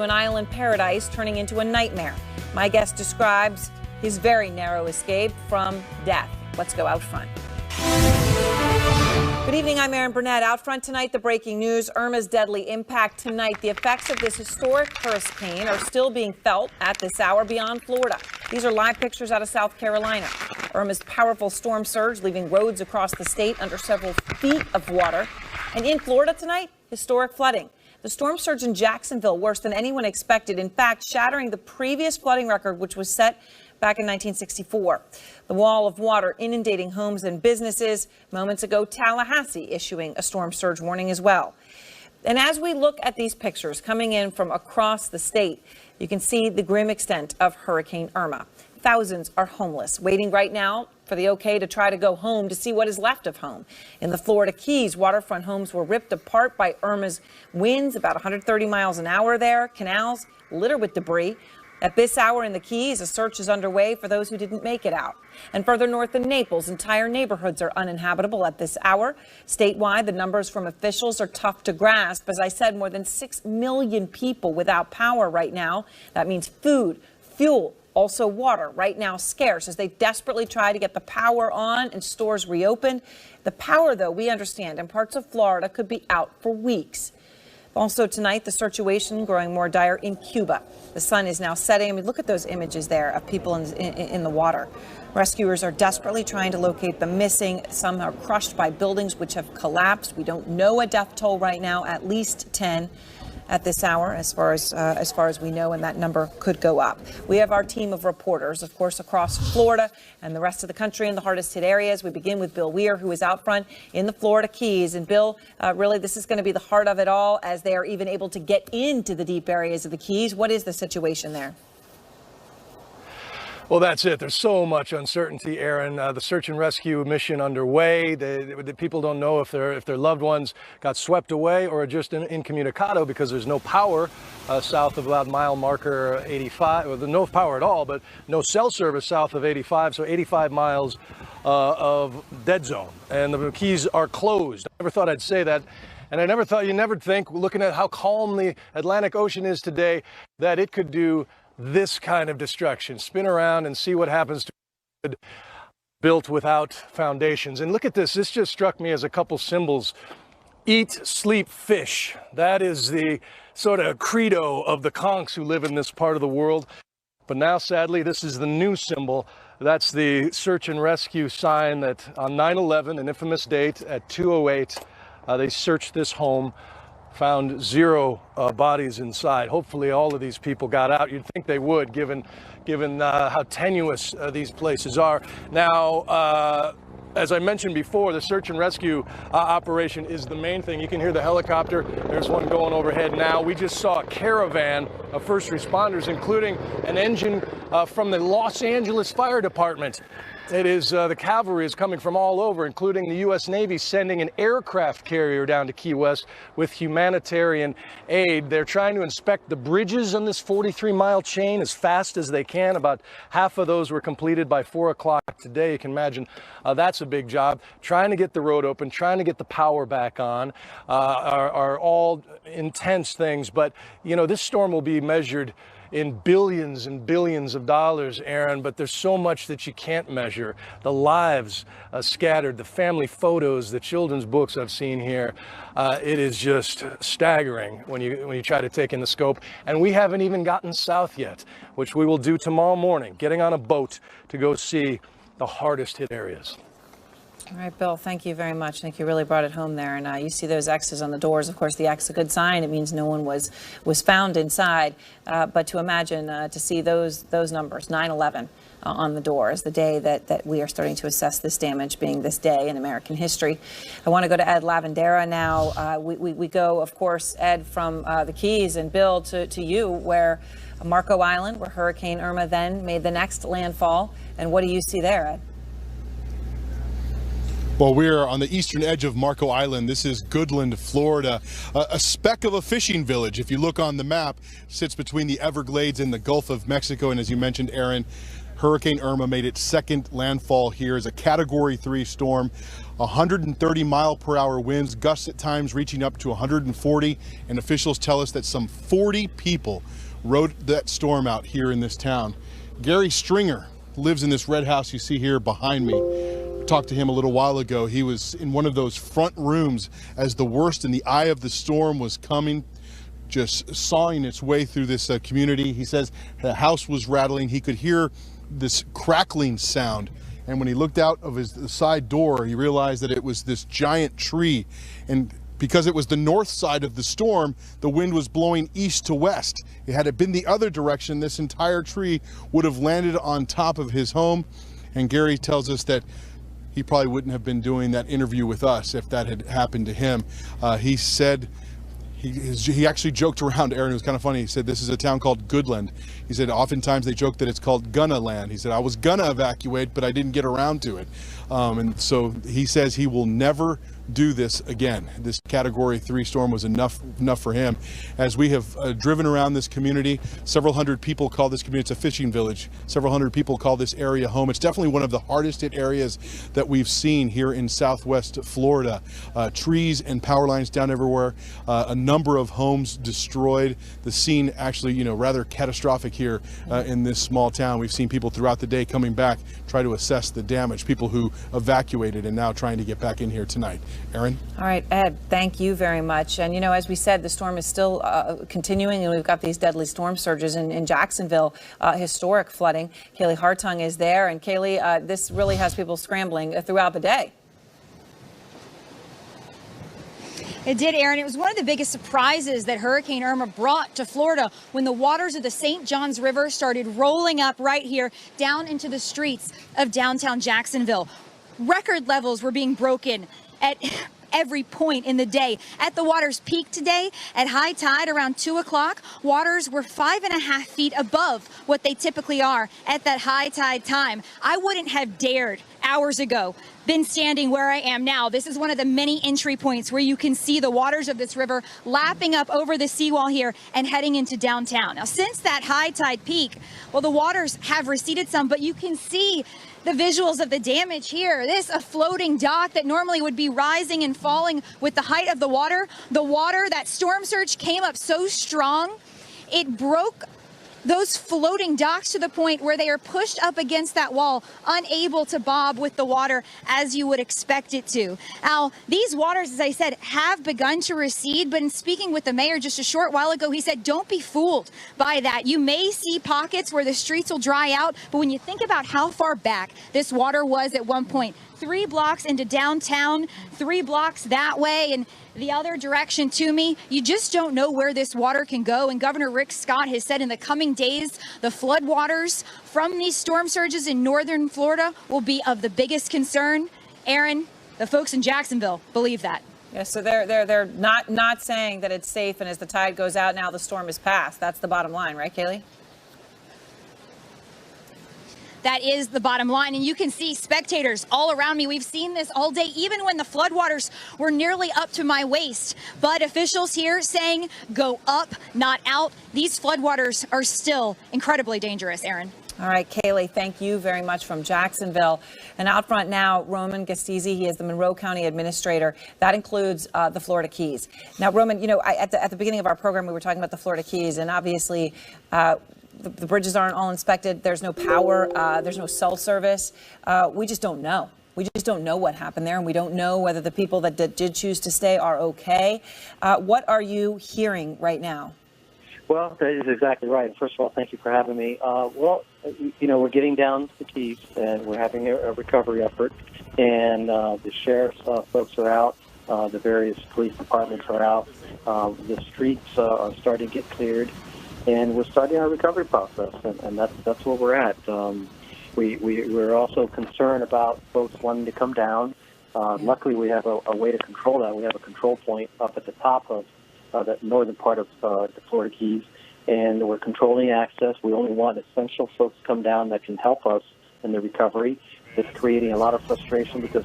An island paradise turning into a nightmare. My guest describes his very narrow escape from death. Let's go out front. Good evening, I'm Erin Burnett. Out front tonight, the breaking news: Irma's deadly impact tonight. The effects of this historic hurricane are still being felt at this hour beyond Florida. These are live pictures out of South Carolina. Irma's powerful storm surge leaving roads across the state under several feet of water. And in Florida tonight, historic flooding. The storm surge in Jacksonville worse than anyone expected, in fact, shattering the previous flooding record, which was set back in 1964. The wall of water inundating homes and businesses. Moments ago, Tallahassee issuing a storm surge warning as well. And as we look at these pictures coming in from across the state, you can see the grim extent of Hurricane Irma. Thousands are homeless, waiting right now for the okay to try to go home to see what is left of home. In the Florida Keys, waterfront homes were ripped apart by Irma's winds, about 130 miles an hour there. Canals littered with debris. At this hour in the Keys, a search is underway for those who didn't make it out. And further north in Naples, entire neighborhoods are uninhabitable at this hour. Statewide, the numbers from officials are tough to grasp. As I said, more than 6 million people without power right now. That means food, fuel, also water, right now scarce as they desperately try to get the power on and stores reopened. The power, though, we understand, in parts of Florida could be out for weeks. Also tonight, the situation growing more dire in Cuba. The sun is now setting. I mean, look at those images there of people in the water. Rescuers are desperately trying to locate the missing. Some are crushed by buildings which have collapsed. We don't know a death toll right now, at least 10. At this hour, as far as we know, and that number could go up. We have our team of reporters, of course, across Florida and the rest of the country in the hardest hit areas. We begin with Bill Weir, who is out front in the Florida Keys. And Bill, really, this is going to be the heart of it all as they are even able to get into the deep areas of the Keys. What is the situation there? Well, that's it. There's so much uncertainty, Erin. The search and rescue mission underway. The people don't know if their loved ones got swept away or are just incommunicado because there's no power south of about mile marker 85. Well, no power at all, but no cell service south of 85. So 85 miles of dead zone. And the Keys are closed. I never thought I'd say that. And I never thought, you never think, looking at how calm the Atlantic Ocean is today, that it could do this kind of destruction. Spin around and see what happens to it built without foundations. And look at this. This just struck me as a couple symbols. Eat, sleep, fish. That is the sort of credo of the conchs who live in this part of the world. But now, sadly, this is the new symbol. That's the search and rescue sign that on 9/11, an infamous date at 2:08, they searched this home. Found 0 bodies inside. Hopefully all of these people got out. You'd think they would, given how tenuous these places are. Now, as I mentioned before, the search and rescue operation is the main thing. You can hear the helicopter. There's one going overhead now. We just saw a caravan of first responders, including an engine from the Los Angeles Fire Department. It is the cavalry is coming from all over, including the U.S. Navy sending an aircraft carrier down to Key West with humanitarian aid. They're trying to inspect the bridges on this 43-mile chain as fast as they can. About half of those were completed by 4 o'clock today. You can imagine that's a big job. Trying to get the road open, trying to get the power back on are all intense things. But, you know, this storm will be measured in billions and billions of dollars, Erin, but there's so much that you can't measure. The lives scattered, the family photos, the children's books I've seen here. It is just staggering when you try to take in the scope. And we haven't even gotten south yet, which we will do tomorrow morning, getting on a boat to go see the hardest hit areas. All right, Bill, thank you very much. I think you really brought it home there. And you see those X's on the doors. Of course, the X is a good sign. It means no one was found inside. But to imagine to see those numbers, 9/11 on the door, is the day that we are starting to assess this damage, being this day in American history. I want to go to Ed Lavandera now. We go, of course, Ed, from the Keys, and Bill to you, where Marco Island, where Hurricane Irma then made the next landfall. And what do you see there, Ed? Well, we're on the eastern edge of Marco Island. This is Goodland, Florida, a speck of a fishing village. If you look on the map, it sits between the Everglades and the Gulf of Mexico. And as you mentioned, Erin, Hurricane Irma made its second landfall here as a Category 3 storm. 130-mile-per-hour winds, gusts at times reaching up to 140, and officials tell us that some 40 people rode that storm out here in this town. Gary Stringer lives in this red house you see here behind me. Talked to him a little while ago. He was in one of those front rooms as the worst in the eye of the storm was coming, just sawing its way through this community. He says the house was rattling. He could hear this crackling sound. And when he looked out of the side door, he realized that it was this giant tree. And because it was the north side of the storm, the wind was blowing east to west. Had it been the other direction, this entire tree would have landed on top of his home. And Gary tells us that he probably wouldn't have been doing that interview with us if that had happened to him. He said, he actually joked around, Aaron, it was kind of funny. He said, this is a town called Goodland. He said, oftentimes they joke that it's called Gunna Land. He said, I was gonna evacuate, but I didn't get around to it. And so he says he will never do this again. This Category 3 storm was enough for him. As we have driven around this community, several hundred people call this community, it's a fishing village. Several hundred people call this area home. It's definitely one of the hardest hit areas that we've seen here in Southwest Florida. Trees and power lines down everywhere. A number of homes destroyed. The scene actually, rather catastrophic here in this small town. We've seen people throughout the day coming back, try to assess the damage. People who evacuated and now trying to get back in here tonight. Aaron? All right, Ed, thank you very much. And, as we said, the storm is still continuing, and we've got these deadly storm surges in Jacksonville, historic flooding. Kaylee Hartung is there. And, Kaylee, this really has people scrambling throughout the day. It did, Aaron. It was one of the biggest surprises that Hurricane Irma brought to Florida when the waters of the St. Johns River started rolling up right here down into the streets of downtown Jacksonville. Record levels were being broken at every point in the day. At the water's peak today, at high tide around 2 o'clock, waters were 5.5 feet above what they typically are at that high tide time. I wouldn't have dared hours ago been standing where I am now. This is one of the many entry points where you can see the waters of this river lapping up over the seawall here and heading into downtown. Now, since that high tide peak, well, the waters have receded some, but you can see the visuals of the damage here. This, a floating dock that normally would be rising and falling with the height of the water. The water, that storm surge came up so strong, it broke those floating docks to the point where they are pushed up against that wall, unable to bob with the water as you would expect it to. Now, these waters, as I said, have begun to recede, but in speaking with the mayor just a short while ago, he said, don't be fooled by that. You may see pockets where the streets will dry out, but when you think about how far back this water was at one point, 3 blocks into downtown, 3 blocks that way, and the other direction to me, you just don't know where this water can go. And Governor Rick Scott has said in the coming days, the flood waters from these storm surges in northern Florida will be of the biggest concern. Aaron, the folks in Jacksonville believe that. Yeah, so they're not saying that it's safe, and as the tide goes out now, the storm is past. That's the bottom line, right, Kaylee? That is the bottom line. And you can see spectators all around me. We've seen this all day, even when the floodwaters were nearly up to my waist. But officials here saying go up, not out. These floodwaters are still incredibly dangerous, Aaron. All right, Kaylee, thank you very much from Jacksonville. And out front now, Roman Gastizzi. He is the Monroe County Administrator. That includes the Florida Keys. Now, Roman, at the beginning of our program, we were talking about the Florida Keys, and obviously the bridges aren't all inspected. There's no power. There's no cell service. We just don't know. We just don't know what happened there, and we don't know whether the people that did choose to stay are okay. What are you hearing right now? Well, that is exactly right. First of all, thank you for having me. We're getting down to the Keys, and we're having a recovery effort, and the sheriff's folks are out. The various police departments are out. The streets are starting to get cleared, and we're starting our recovery process, and that's where we're at. We're also concerned about folks wanting to come down. Luckily, we have a way to control that. We have a control point up at the top of the northern part of the Florida Keys, and we're controlling access. We only want essential folks to come down that can help us in the recovery. It's creating a lot of frustration because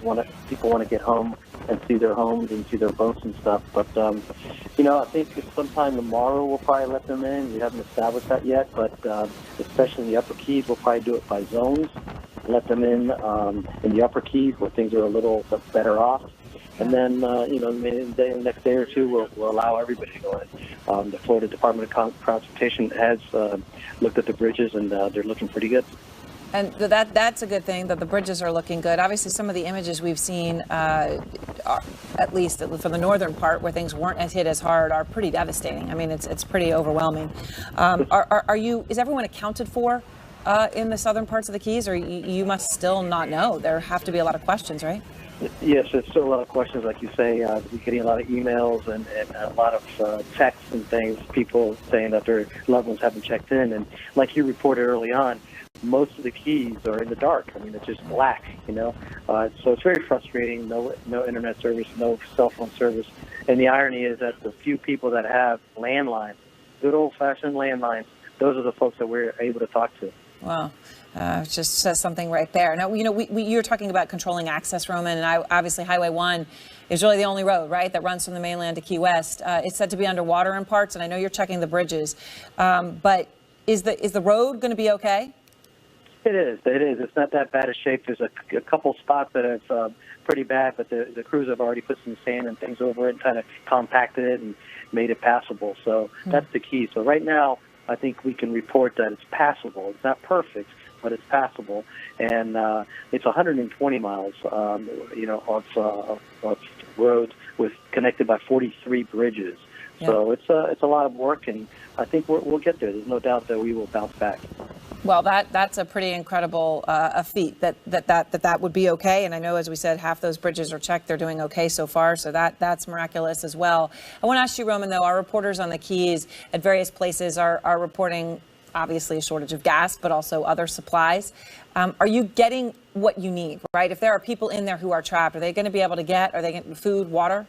people want to get home and see their homes and see their boats and stuff. But, I think sometime tomorrow we'll probably let them in. We haven't established that yet, but especially in the Upper Keys, we'll probably do it by zones. Let them in the Upper Keys where things are a little better off. And then, the next day or two, we'll allow everybody to go in. The Florida Department of Transportation has looked at the bridges, and they're looking pretty good. And that's a good thing that the bridges are looking good. Obviously, some of the images we've seen, at least for the northern part where things weren't hit as hard, are pretty devastating. I mean, it's pretty overwhelming. Is everyone accounted for in the southern parts of the Keys, or you must still not know? There have to be a lot of questions, right? Yes, there's still a lot of questions, like you say. We're getting a lot of emails and a lot of texts and things, people saying that their loved ones haven't checked in. And like you reported early on, most of the Keys are in the dark. I mean, it's just black, So it's very frustrating. No internet service, no cell phone service. And the irony is that the few people that have landlines, good old-fashioned landlines, those are the folks that we're able to talk to. Wow. It just says something right there. Now, you're talking about controlling access, Roman, and obviously Highway 1 is really the only road, right, that runs from the mainland to Key West. It's said to be underwater in parts, and I know you're checking the bridges. But is the road going to be okay? It is. It's not that bad a shape. There's a couple spots that are pretty bad, but the crews have already put some sand and things over it and kind of compacted it and made it passable. So that's the key. So right now, I think we can report that it's passable. It's not perfect, but it's passable. And it's 120 miles, of roads connected by 43 bridges. Yeah. So it's a lot of work, and I think we'll get there. There's no doubt that we will bounce back. Well, that's a pretty incredible feat that would be okay. And I know, as we said, half those bridges are checked. They're doing okay so far. So that's miraculous as well. I want to ask you, Roman, though, our reporters on the Keys at various places are reporting, obviously, a shortage of gas, but also other supplies. Are you getting what you need, right? If there are people in there who are trapped, are they going to be able to are they getting food, water?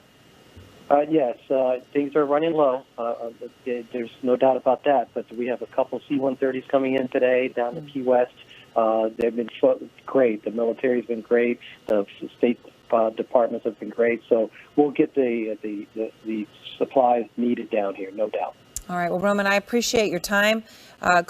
Yes, things are running low. There's no doubt about that. But we have a couple C-130s coming in today down to Key West. They've been great. The military's been great. The state departments have been great. So we'll get the supplies needed down here, no doubt. All right. Well, Roman, I appreciate your time. Good luck.